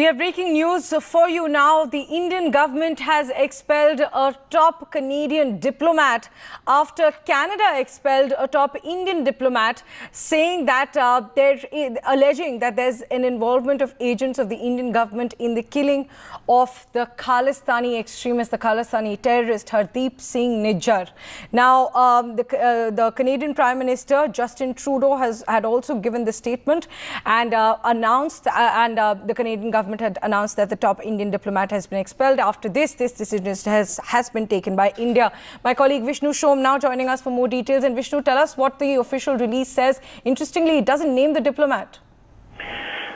We have breaking news for you now. The Indian government has expelled a top Canadian diplomat after Canada expelled a top Indian diplomat, saying that alleging that there's an involvement of agents of the Indian government in the killing of the Khalistani extremist, the Khalistani terrorist Hardeep Singh Nijjar. Now, the Canadian Prime Minister Justin Trudeau had also given the statement and announced, the Canadian government had announced that the top Indian diplomat has been expelled. After this decision has been taken by India. My colleague Vishnu Shom now joining us for more details. And Vishnu, tell us what the official release says. Interestingly, it doesn't name the diplomat.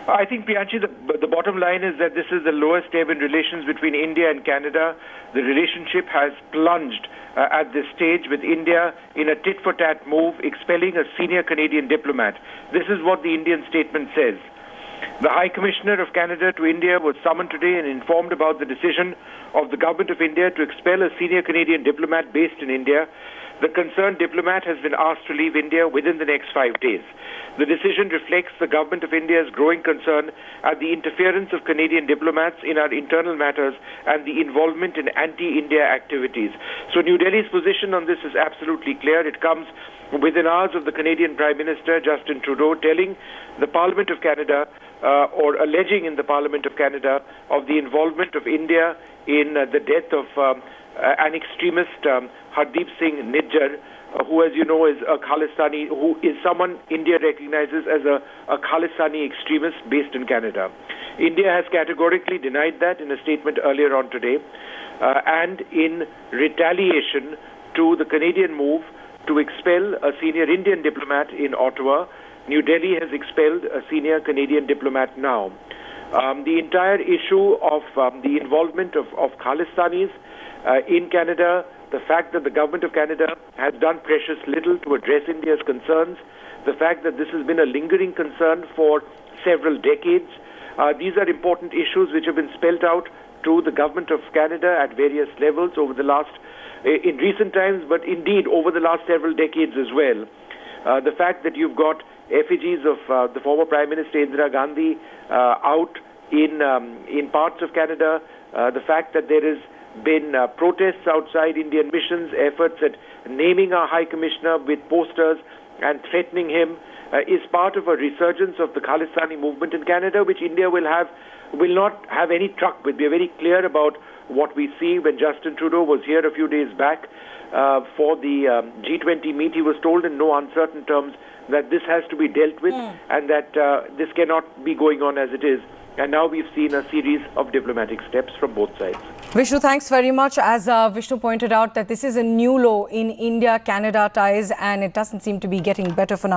I think, Priyanshi, the bottom line is that this is the lowest ebb in relations between India and Canada. The relationship has plunged at this stage, with India in a tit-for-tat move, expelling a senior Canadian diplomat. This is what the Indian statement says. The High Commissioner of Canada to India was summoned today and informed about the decision of the Government of India to expel a senior Canadian diplomat based in India. The concerned diplomat has been asked to leave India within the next 5 days. The decision reflects the Government of India's growing concern at the interference of Canadian diplomats in our internal matters and the involvement in anti-India activities. So New Delhi's position on this is absolutely clear. It comes within hours of the Canadian Prime Minister Justin Trudeau telling the Parliament of Canada, or alleging in the Parliament of Canada, of the involvement of India in the death of an extremist, Hardeep Singh Nijjar, who, as you know, is a Khalistani, who is someone India recognizes as a Khalistani extremist based in Canada. India has categorically denied that in a statement earlier on today, and in retaliation to the Canadian move to expel a senior Indian diplomat in Ottawa, New Delhi has expelled a senior Canadian diplomat now. The entire issue of the involvement of Khalistanis in Canada, the fact that the Government of Canada has done precious little to address India's concerns, the fact that this has been a lingering concern for several decades, these are important issues which have been spelled out to the Government of Canada at various levels over the last, in recent times, but indeed over the last several decades as well. The fact that you've got effigies of the former Prime Minister Indira Gandhi out in parts of Canada, the fact that there has been protests outside Indian missions, efforts at naming our High Commissioner with posters and threatening him, is part of a resurgence of the Khalistani movement in Canada, which India will not have any truck with. We are very clear about what we see. When Justin Trudeau was here a few days back for the G20 meet, he was told in no uncertain terms that this has to be dealt with and that this cannot be going on as it is. And now we've seen a series of diplomatic steps from both sides. Vishnu, thanks very much. As Vishnu pointed out, that this is a new low in India-Canada ties, and it doesn't seem to be getting better for now.